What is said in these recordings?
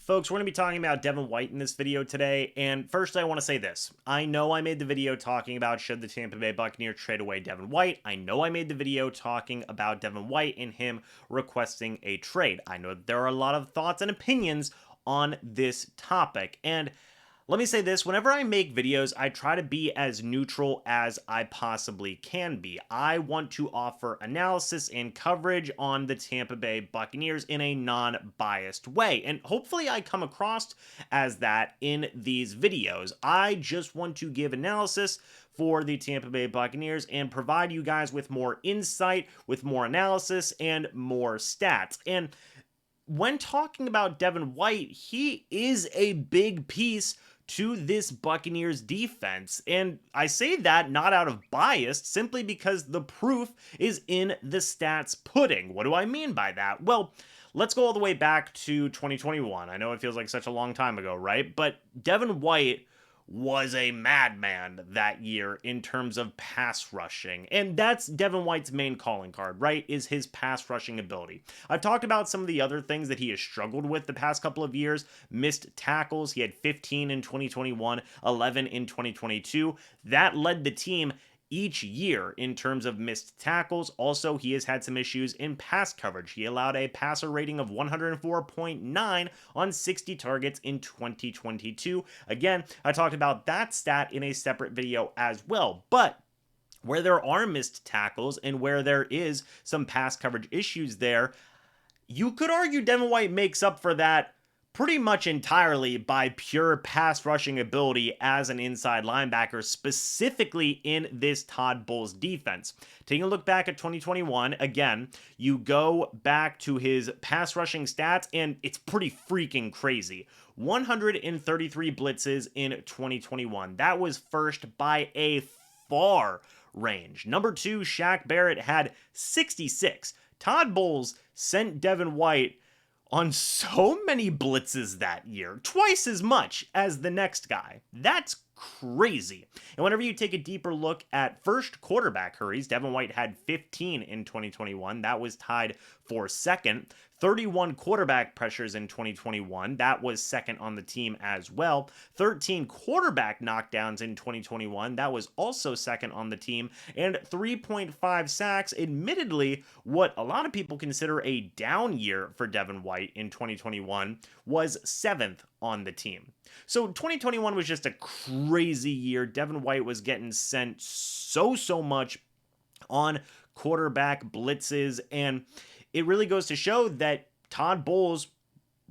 Folks, we're going to be talking about Devin White in this video today, and first I want to say this. I know I made the video talking about should the Tampa Bay Buccaneers trade away Devin White. I know I made the video talking about Devin White and him requesting a trade. I know there are a lot of thoughts and opinions on this topic, and let me say this, whenever I make videos, I try to be as neutral as I possibly can be. I want to offer analysis and coverage on the Tampa Bay Buccaneers in a non-biased way, and hopefully I come across as that in these videos. I just want to give analysis for the Tampa Bay Buccaneers and provide you guys with more insight, with more analysis, and more stats. And when talking about Devin White, he is a big piece to this Buccaneers defense. And I say that not out of bias, simply because the proof is in the stats pudding. What do I mean by that? Well, let's go all the way back to 2021. I know it feels like such a long time ago, right? But Devin White was a madman that year in terms of pass rushing. And that's Devin White's main calling card, right? Is his pass rushing ability. I've talked about some of the other things that he has struggled with the past couple of years. Missed tackles. He had 15 in 2021, 11 in 2022. That led the team each year in terms of missed tackles. Also, he has had some issues in pass coverage. He allowed a passer rating of 104.9 on 60 targets in 2022. Again, I talked about that stat in a separate video as well, but where there are missed tackles and where there is some pass coverage issues there, you could argue Devin White makes up for that pretty much entirely by pure pass rushing ability as an inside linebacker, specifically in this Todd Bowles defense. Taking a look back at 2021, again, you go back to his pass rushing stats, and it's pretty freaking crazy. 133 blitzes in 2021. That was first by a far range. Number 2, Shaq Barrett had 66. Todd Bowles sent Devin White on so many blitzes that year, twice as much as the next guy. That's crazy. And whenever you take a deeper look at first quarterback hurries, Devin White had 15 in 2021. That was tied for second. 31 quarterback pressures in 2021. That was second on the team as well. 13 quarterback knockdowns in 2021. That was also second on the team. And 3.5 sacks, admittedly, what a lot of people consider a down year for Devin White in 2021, was seventh on the team. So 2021 was just a crazy year. Devin White was getting sent so much on quarterback blitzes, and it really goes to show that Todd Bowles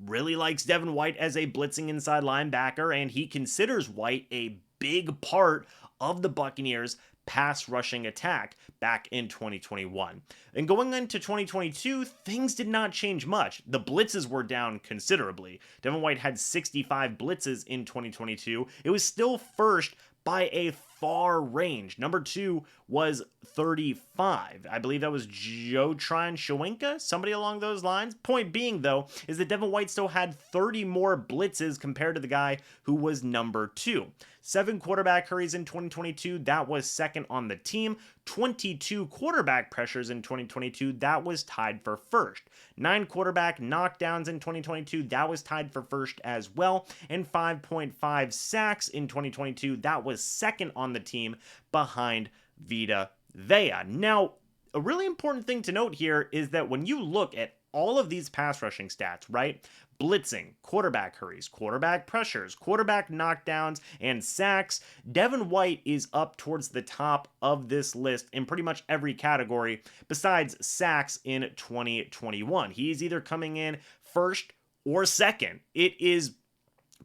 really likes Devin White as a blitzing inside linebacker, and he considers White a big part of the Buccaneers' pass rushing attack back in 2021. And going into 2022, things did not change much. The blitzes were down considerably. Devin White had 65 blitzes in 2022. It was still first by a far range. Number 2 was 35. I believe that was Joe Tryon-Shoyinka, somebody along those lines. Point being, though, is that Devin White still had 30 more blitzes compared to the guy who was number 2. 7 quarterback hurries in 2022, that was second on the team. 22 quarterback pressures in 2022, that was tied for first. 9 quarterback knockdowns in 2022, that was tied for first as well. And 5.5 sacks in 2022, that was second on the team behind Vita Vea. Now, a really important thing to note here is that when you look at all of these pass rushing stats, right? Blitzing, quarterback hurries, quarterback pressures, quarterback knockdowns, and sacks, Devin White is up towards the top of this list in pretty much every category besides sacks in 2021. He's either coming in first or second. It is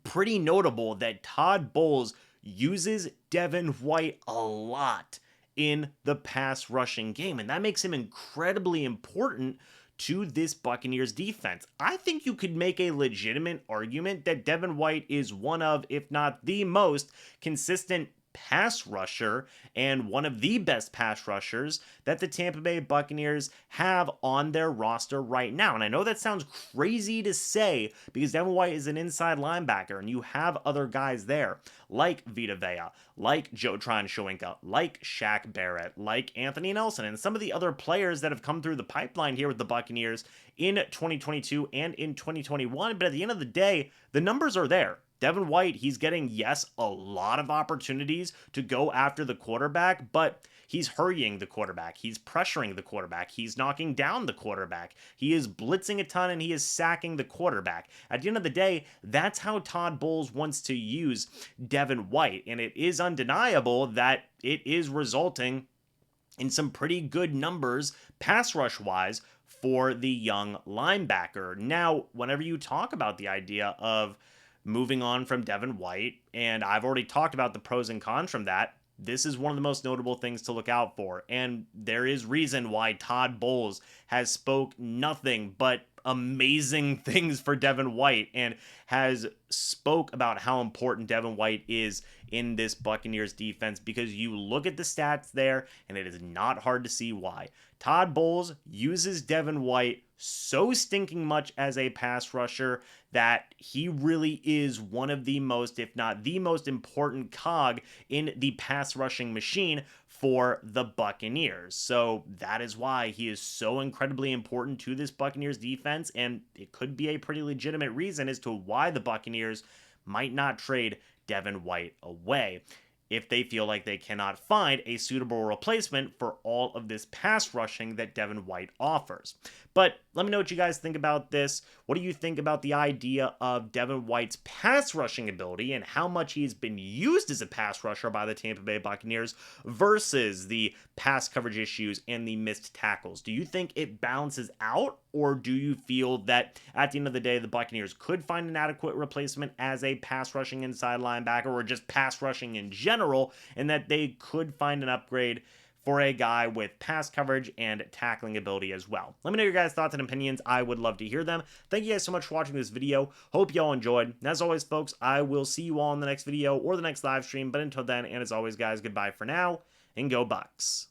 pretty notable that Todd Bowles uses Devin White a lot in the pass rushing game, and that makes him incredibly important to this Buccaneers defense. I think you could make a legitimate argument that Devin White is one of, if not the most consistent pass rusher and one of the best pass rushers that the Tampa Bay Buccaneers have on their roster right now. And I know that sounds crazy to say because Devin White is an inside linebacker and you have other guys there like Vita Vea, like Joe Tryon-Shoyinka, like Shaq Barrett, like Anthony Nelson, and some of the other players that have come through the pipeline here with the Buccaneers in 2022 and in 2021. But at the end of the day, the numbers are there. Devin White, he's getting, yes, a lot of opportunities to go after the quarterback, but he's hurrying the quarterback. He's pressuring the quarterback. He's knocking down the quarterback. He is blitzing a ton and he is sacking the quarterback. At the end of the day, that's how Todd Bowles wants to use Devin White, and it is undeniable that it is resulting in some pretty good numbers pass rush wise for the young linebacker. Now, whenever you talk about the idea of moving on from Devin White, and I've already talked about the pros and cons from that, this is one of the most notable things to look out for. And there is reason why Todd Bowles has spoke nothing but amazing things for Devin White and has spoke about how important Devin White is in this Buccaneers defense, because you look at the stats there and it is not hard to see why. Todd Bowles uses Devin White so stinking much as a pass rusher that he really is one of the most, if not the most important cog in the pass rushing machine for the Buccaneers. So that is why he is so incredibly important to this Buccaneers defense, and it could be a pretty legitimate reason as to why the Buccaneers might not trade Devin White away if they feel like they cannot find a suitable replacement for all of this pass rushing that Devin White offers. But let me know what you guys think about this. What do you think about the idea of Devin White's pass rushing ability and how much he's been used as a pass rusher by the Tampa Bay Buccaneers versus the pass coverage issues and the missed tackles? Do you think it balances out, or do you feel that at the end of the day, the Buccaneers could find an adequate replacement as a pass rushing inside linebacker or just pass rushing in general, and that they could find an upgrade for a guy with pass coverage and tackling ability as well? Let me know your guys' thoughts and opinions. I would love to hear them. Thank you guys so much for watching this video. Hope y'all enjoyed. And as always, folks, I will see you all in the next video or the next live stream. But until then, and as always, guys, goodbye for now, and go Bucs.